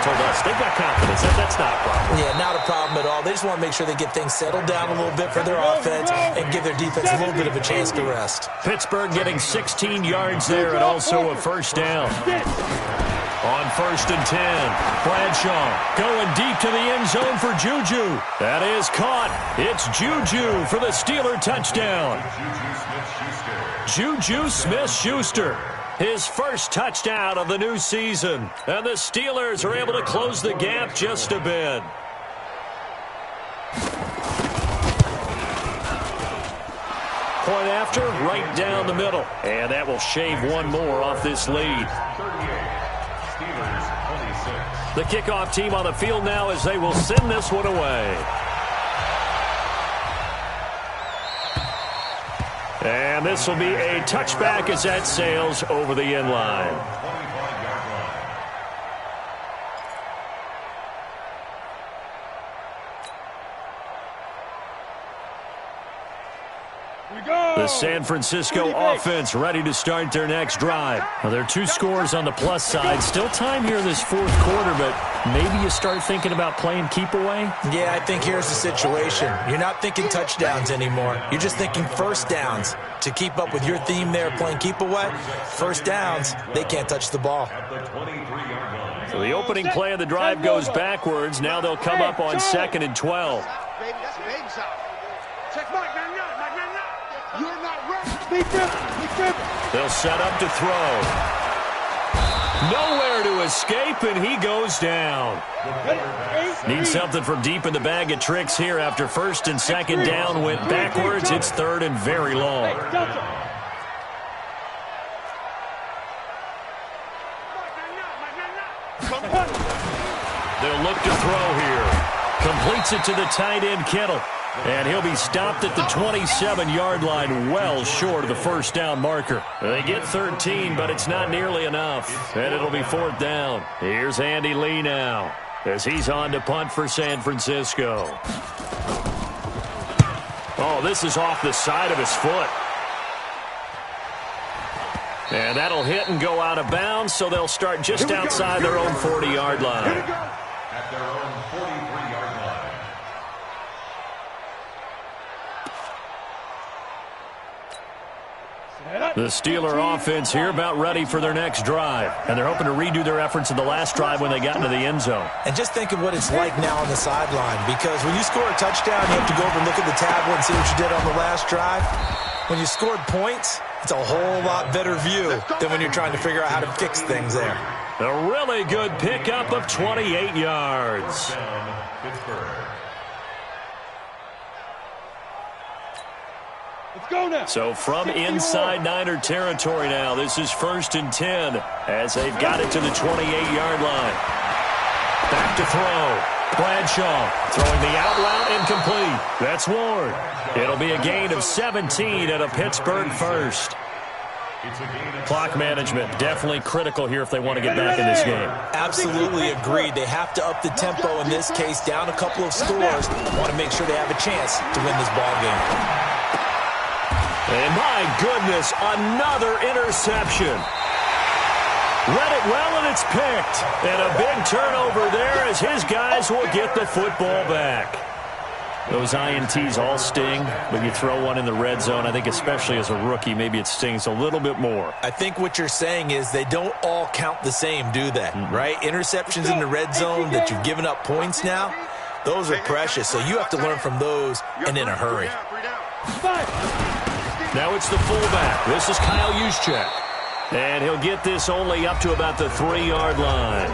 told us they've got confidence. That's not a problem. Yeah, not a problem at all. They just want to make sure they get things settled down a little bit for their offense and give their defense a little bit of a chance to rest. Pittsburgh getting 16 yards there and also a first down. On 1st and 10, Bradshaw going deep to the end zone for Juju. That is caught. It's Juju for the Steeler touchdown. Juju Smith-Schuster, his first touchdown of the new season. And the Steelers are able to close the gap just a bit. Point after, right down the middle. And that will shave one more off this lead. The kickoff team on the field now as they will send this one away. And this will be a touchback as that sails over the end line. The San Francisco offense ready to start their next drive. Well, there are 2 scores on the plus side. Still time here in this 4th quarter, but maybe you start thinking about playing keep away? Yeah, I think here's the situation. You're not thinking touchdowns anymore. You're just thinking first downs. To keep up with your theme there, playing keep away, first downs, they can't touch the ball. So the opening play of the drive goes backwards. Now they'll come up on 2nd and 12. They'll set up to throw. Nowhere to escape, and he goes down. Need something from deep in the bag of tricks here after 1st and 2nd down went backwards. It's 3rd and very long. They'll look to throw here. Completes it to the tight end, Kittle. And he'll be stopped at the 27-yard line, well short of the first down marker. They get 13, but it's not nearly enough. And it'll be 4th down. Here's Andy Lee now as he's on to punt for San Francisco. Oh, this is off the side of his foot. And that'll hit and go out of bounds, so they'll start just outside their own 40-yard line. At their own 43-yard line. The Steeler offense here about ready for their next drive. And they're hoping to redo their efforts in the last drive when they got into the end zone. And just think of what it's like now on the sideline, because when you score a touchdown, you have to go over and look at the tablet and see what you did on the last drive. When you scored points, it's a whole lot better view than when you're trying to figure out how to fix things there. A really good pickup of 28 yards. So from inside Niner territory now, this is 1st and 10 as they've got it to the 28-yard line. Back to throw. Bradshaw throwing the out route incomplete. That's Ward. It'll be a gain of 17 at a Pittsburgh first. Clock management definitely critical here if they want to get back in this game. Absolutely agreed. They have to up the tempo in this case, down a couple of scores. Want to make sure they have a chance to win this ball game. And my goodness, another interception. Read it well, and it's picked. And a big turnover there as his guys will get the football back. Those INTs all sting, but you throw one in the red zone, I think especially as a rookie, maybe it stings a little bit more. I think what you're saying is they don't all count the same, do they? Right? Interceptions in the red zone that you've given up points now, those are precious. So you have to learn from those and in a hurry. Now it's the fullback. This is Kyle Juszczyk. And he'll get this only up to about the 3-yard line.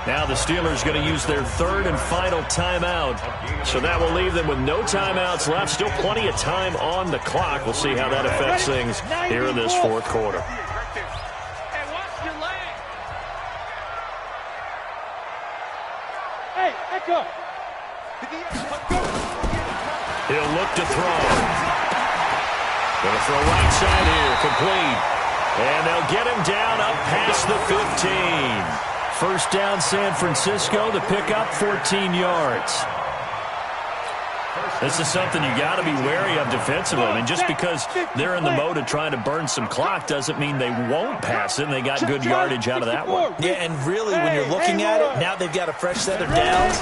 Now the Steelers going to use their 3rd and final timeout. So that will leave them with no timeouts left. Still plenty of time on the clock. We'll see how that affects things here in this 4th quarter. Hey, Echo. He'll look to throw. Gonna throw right side here, complete. And they'll get him down up past the 15. First down San Francisco, the pickup 14 yards. This is something you got to be wary of defensively. I mean, just because they're in the mode of trying to burn some clock doesn't mean they won't pass it, and they got good yardage out of that one. Yeah, and really, when you're looking at it, now they've got a fresh set of downs.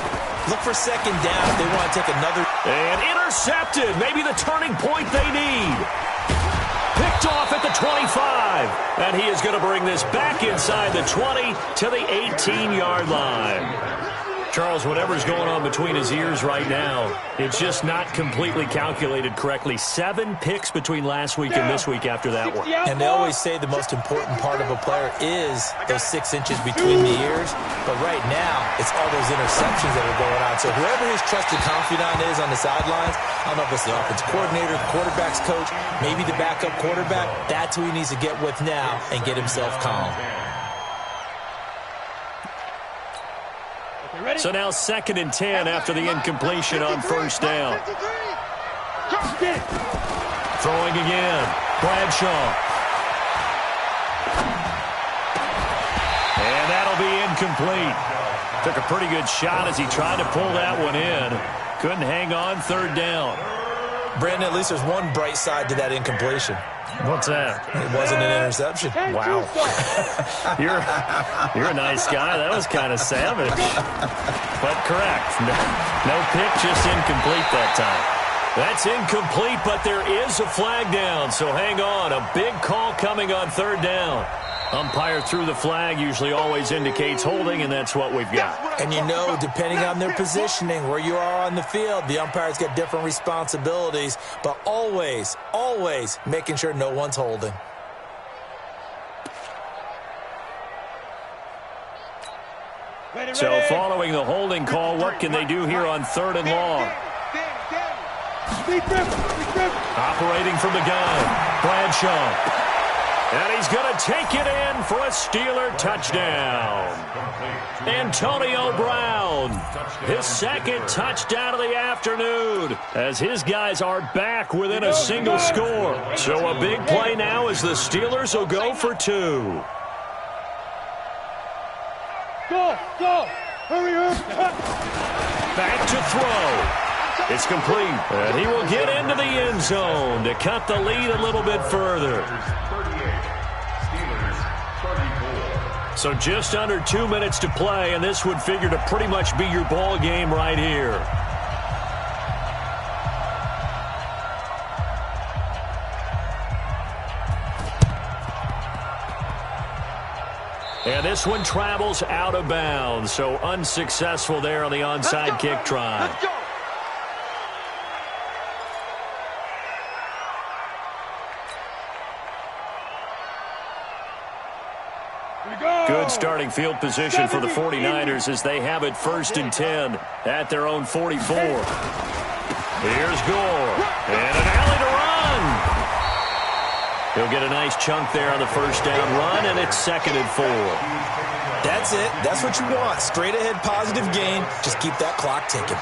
Look for second down if they want to take another. And intercepted. Maybe the turning point they need. Picked off at the 25. And he is going to bring this back inside the 20 to the 18-yard line. Charles, whatever's going on between his ears right now, it's just not completely calculated correctly. 7 picks between last week and this week after that one. And they always say the most important part of a player is those 6 inches between the ears. But right now, it's all those interceptions that are going on. So whoever his trusted confidant is on the sidelines, I don't know if it's the offense coordinator, the quarterback's coach, maybe the backup quarterback, that's who he needs to get with now and get himself calm. So now 2nd and 10 after the incompletion on first down. Throwing again. Bradshaw. And that'll be incomplete. Took a pretty good shot as he tried to pull that one in. Couldn't hang on, 3rd down. Brandon, at least there's one bright side to that incompletion. What's that? It wasn't an interception. Wow. You're a nice guy. That was kind of savage. But correct. No pick, just incomplete that time. That's incomplete, but there is a flag down. So hang on. A big call coming on 3rd down. Umpire threw the flag, usually always indicates holding, and that's what we've got. And you know, depending on their positioning, where you are on the field, the umpire's got different responsibilities, but always, always making sure no one's holding. So following the holding call, what can they do here on 3rd and long? Operating from the gun, Bradshaw. And he's going to take it in for a Steeler touchdown. Antonio Brown, his 2nd touchdown of the afternoon, as his guys are back within a single score. So a big play now as the Steelers will go for 2. Go, hurry. Back to throw. It's complete. And he will get into the end zone to cut the lead a little bit further. So just under 2 minutes to play, and this would figure to pretty much be your ball game right here. And this one travels out of bounds, so unsuccessful there on the onside kick try. Good starting field position for the 49ers as they have it 1st and 10 at their own 44. Here's Gore. And an alley to run. He'll get a nice chunk there on the 1st down run, and it's 2nd and 4. That's it. That's what you want. Straight ahead positive gain. Just keep that clock ticking.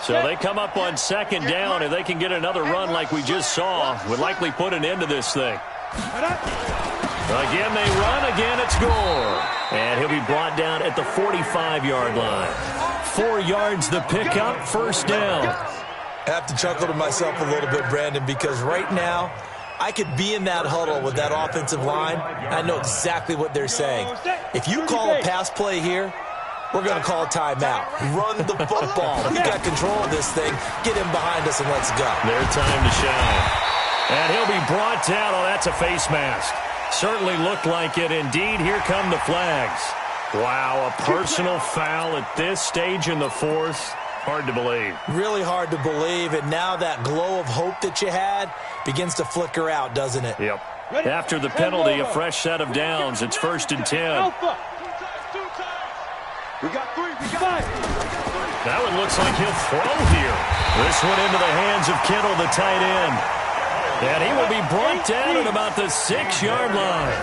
So they come up on 2nd down. If they can get another run like we just saw, would likely put an end to this thing. Again, they run. Again, it's Gore. And he'll be brought down at the 45-yard line. 4 yards the pickup, 1st down. I have to chuckle to myself a little bit, Brandon, because right now I could be in that huddle with that offensive line. I know exactly what they're saying. If you call a pass play here, we're going to call a timeout. Run the football. We got control of this thing. Get him behind us and let's go. Their time to shine. And he'll be brought down. Oh, that's a face mask. Certainly looked like it. Indeed, here come the flags. Wow, a personal foul at this stage in the 4th. Hard to believe. Really hard to believe. And now that glow of hope that you had begins to flicker out, doesn't it? Yep. After the penalty, a fresh set of downs. It's 1st and 10. We got 3. We got 5. That one looks like he'll throw here. This one into the hands of Kittle, the tight end. And he will be brought down at about the 6-yard line.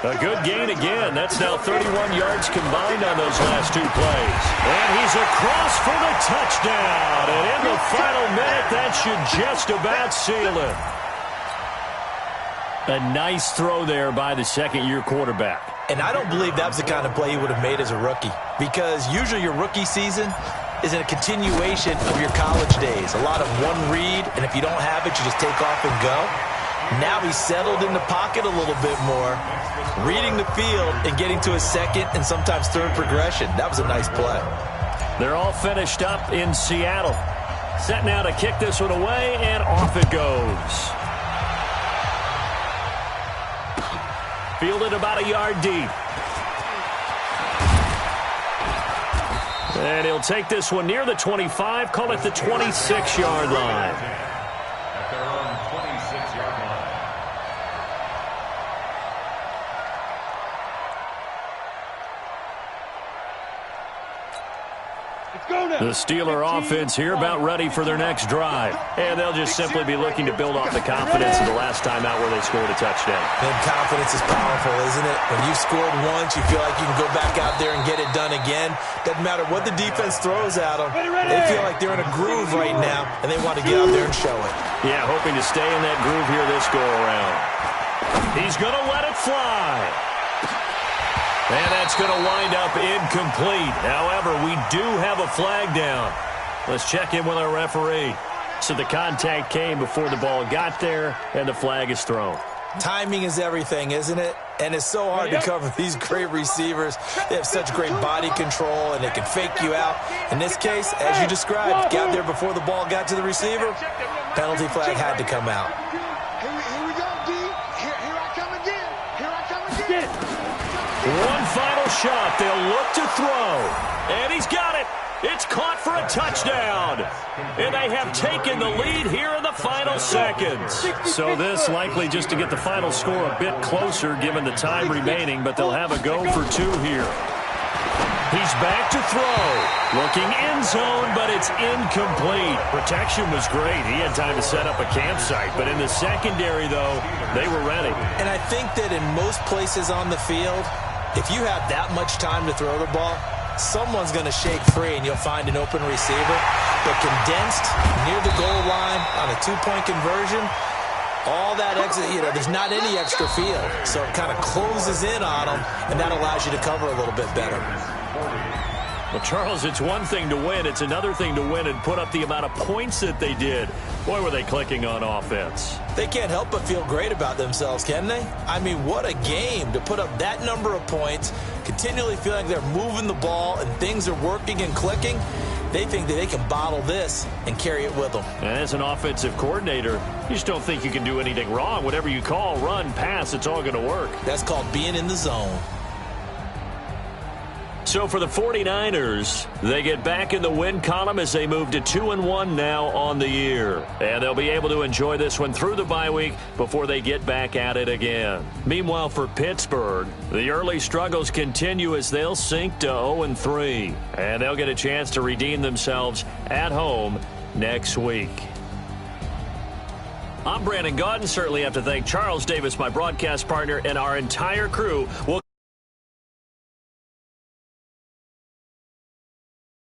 A good gain again. That's now 31 yards combined on those last 2 plays. And he's across for the touchdown. And in the final minute. That should just about seal it. A nice throw there by the second-year quarterback. And I don't believe that was the kind of play he would have made as a rookie, because usually your rookie season is a continuation of your college days. A lot of one read, and if you don't have it, you just take off and go. Now he's settled in the pocket a little bit more, reading the field and getting to a second and sometimes third progression. That was a nice play. They're all finished up in Seattle. Set now to kick this one away, and off it goes. Fielded about a yard deep. And he'll take this one near the 25, call it the 26-yard line. At their own 26-yard line. The Steeler offense here about ready for their next drive. And they'll just simply be looking to build off the confidence of the last time out where they scored a touchdown. And confidence is powerful, isn't it? When you've scored once, you feel like you can go back out there and get it done again. Doesn't matter what the defense throws at them. They feel like they're in a groove right now, and they want to get out there and show it. Yeah, hoping to stay in that groove here this go-around. He's going to let it fly. And that's going to wind up incomplete. However, we do have a flag down. Let's check in with our referee. So the contact came before the ball got there, and the flag is thrown. Timing is everything, isn't it? And it's so hard to cover these great receivers. They have such great body control, and they can fake you out. In this case, as you described, got there before the ball got to the receiver. Penalty flag had to come out. Here we go, D. Here I come again. Here I come again. One final shot. They'll look to throw. And he's got it. It's caught for a touchdown. And they have taken the lead here in the final seconds. So this likely just to get the final score a bit closer given the time remaining, but they'll have a go for two here. He's back to throw. Looking end zone, but it's incomplete. Protection was great. He had time to set up a campsite, but in the secondary, though, they were ready. And I think that in most places on the field, if you have that much time to throw the ball, someone's going to shake free and you'll find an open receiver. But condensed near the goal line on a two-point conversion, all that exit, there's not any extra field. So it kind of closes in on them, and that allows you to cover a little bit better. Well, Charles, it's one thing to win. It's another thing to win and put up the amount of points that they did. Boy, were they clicking on offense. They can't help but feel great about themselves, can they? I mean, what a game to put up that number of points, continually feeling like they're moving the ball and things are working and clicking. They think that they can bottle this and carry it with them. And as an offensive coordinator, you just don't think you can do anything wrong. Whatever you call, run, pass, it's all going to work. That's called being in the zone. So for the 49ers, they get back in the win column as they move to 2-1 now on the year. And they'll be able to enjoy this one through the bye week before they get back at it again. Meanwhile, for Pittsburgh, the early struggles continue as they'll sink to 0-3. And they'll get a chance to redeem themselves at home next week. I'm Brandon Gaudin. Certainly have to thank Charles Davis, my broadcast partner, and our entire crew.